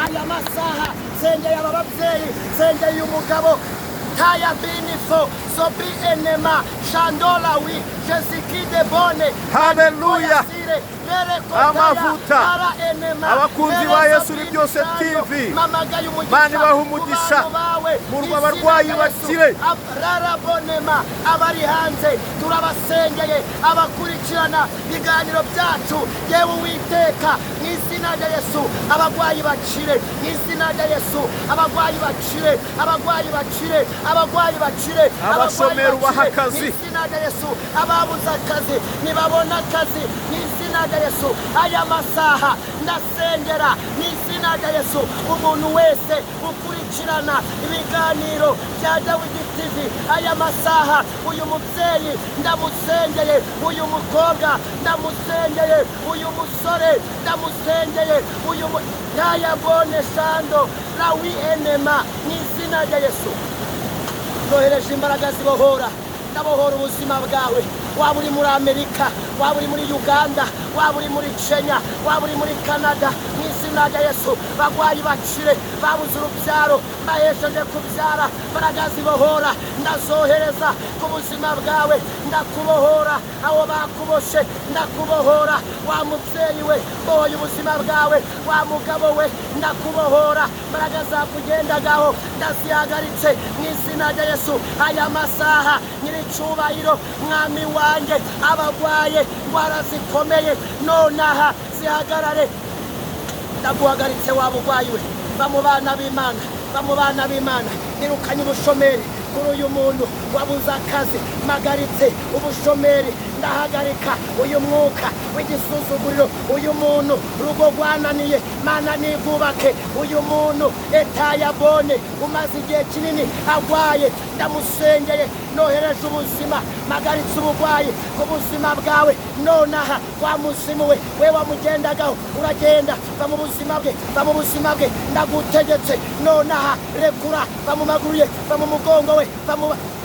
aya masaha sengeye aba babyeyi sengeye umugabo Taya binifo, sobi enema, shandola wi, jesiki de bone. Haleluya. Amavuta abakunzi ba Yesu ni byose TV Mani bahumugisha murwa abarwayi bakire rarabonema abari hanze turabasengeye abakurikirana biganiro byacu yewe Uwiteka n'izina rya Yesu abagwayi bakire n'izina rya Yesu abagwayi bakire abagwayi bakire abagwayi bakire abashomeri bahakazi n'izina rya Yesu ababuze akazi nibabona akazi n'izina rya Yesu aya masaha ndasengera n'izina rya Yesu umuntu wese ukurikirana ibiganiro bya Dawidi TV aya masaha uyu mubyeyi ndamusengeye uyu mukobwa ndamusengeye uyu musore ndamusengeye uyu yayabone shando rawi enema n'izina rya Yesu nohereje imbaraga zibohora ndabohora ubuzima bwawe waba uri muri Amerika waba uri muri Uganda waba uri muri Kenya waba uri muri Canada n'izina rya Yesu bagwayi bakire babuze urubyaro bahesheje kubyara imbaraga zibohora ndazohereza ku buzima bwawe ndakubohora aho bakuboshe ndakubohora wa mubyeyi we boye ubuzima bwawe wa mugabo we ndakubohora imbaraga zakugendagaho ndazihagaritse n'izina rya Yesu aya masaha nyir'icyubahiro mwami wanjye abagwaye indwara zikomeye nonaha zihagarare ndaguhagaritse wa bugwayi we bamubana b'Imana nirukanye ubushomeri kuri uyu muntu wabuze akazi magaritse ubushomeri ndahagarika uyu mwuka w'igisuzuguriro uyu muntu rugo rwananiye Mana nigubake uyu muntu etayabone umaze igihe kinini agwaye ndamusengeye nohereje ubuzima magaritse ubugwayi ku buzima bwawe nonaha wa musimu we wamugendagaho uragenda mu buzima bwe ndagutegetse nonaha rekura bamumaguruye bamugongo we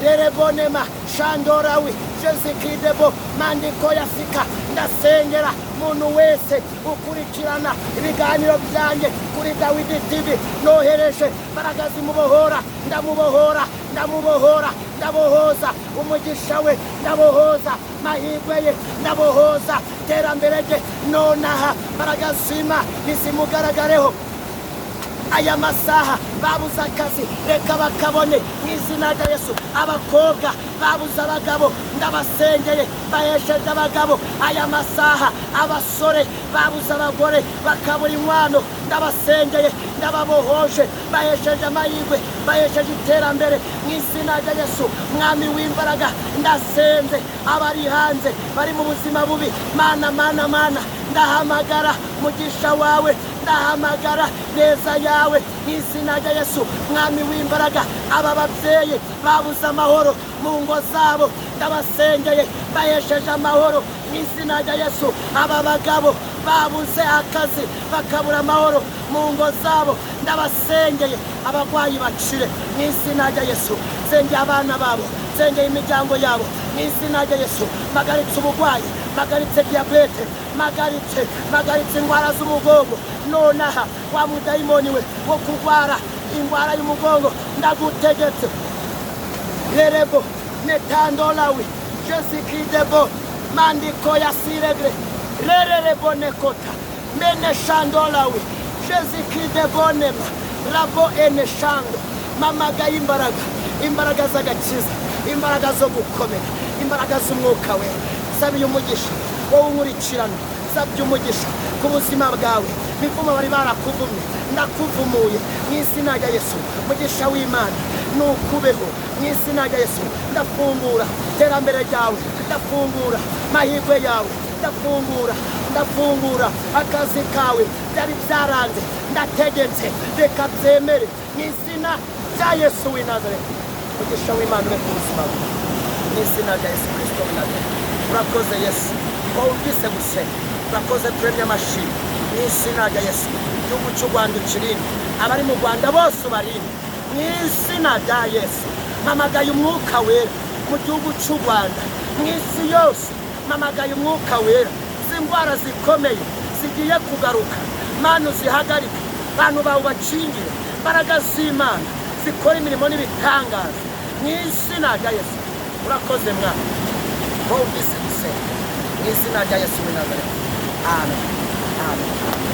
rerebonema shandorawi jesikidebo mandiko yafika ndasengera muntu wese ukurikirana ibiganiro byanjye kuri Dawidi TV nohereje baragazi mubohora ndabohoza umugisha we ndabohoza mahirwe ye ndabohoza terambere rye nonaha baragazima nisimugaragareho aya masaha babuze akazi reka bakabone n'izina rya Yesu abakobwa babuze abagabo ndabasengeye bahesheje abagabo aya masaha abasore babuze abagore bakabura inkwano ndabasengeye ndababohoje bahesheje amahirwe bahesheje iterambere n'izina rya Yesu mwami w'imbaraga ndasenze abari hanze bari mu buzima bubi mana ndahamagara mugisha wawe ndahamagara neza yawe n'izina rya Yesu mwami w'imbaraga aba babyeyi babuze amahoro mu ngo zabo ndabasengeye bahesheje amahoro n'izina rya Yesu aba bagabo babuze akazi bakabura amahoro mu ngo zabo ndabasengeye abagwayi bakire n'izina rya Yesu sengeye abana babo sengeye imiryango yabo n'izina rya Yesu magaritse ubugwayi magaritse diabete magaritse indwara z'umugongo nonaha wa mudayimoni we wo kurwara indwara y'umugongo ndagutegetse rerebo netandolawi jesikidebo mandiko ya siregre rerebo nekota mene shandolawi jesikidebonema rabo eneshando mamaga imbaraga z'agakiza imbaraga zo gukomera imbaraga z'umwuka we sabi umugisha wowe unkurikirana sabye umugisha ku buzima bwawe mivumo bari barakuvumye ndakuvumuye n'izina rya Yesu mugisha w'Imana nukubeho n'izina rya Yesu ndafungura terambere ryawe ndafungura mahirwe yawe ndafungura akazi kawe byari byaranze ndategetse reka byemere n'izina rya Yesu w'i Nazareti mugisha w'Imana ube ku buzima bwawe n'izina rya Yesu Kristo w'i Nazareti urakoze Yesu wumvise gusenga urakoze turemye amashini n'izina rya Yesu igihugu cy'u Rwanda ukirinde abari mu Rwanda bose ubarinde n'izina rya Yesu mamagaye umwuka wera mu gihugu cy'u Rwanda n'isi yose mamagaye umwuka wera z'indwara zikomeye zigiye kugaruka Mana uzihagarike abantu bawe ubakingire, imbaraga z'Imana zikora imirimo n'ibitangaza mu izina rya Yesu. Urakoze Mwana, wumvise gusenga mu izina rya Yesu w'i Nazareti. Amen. Amen.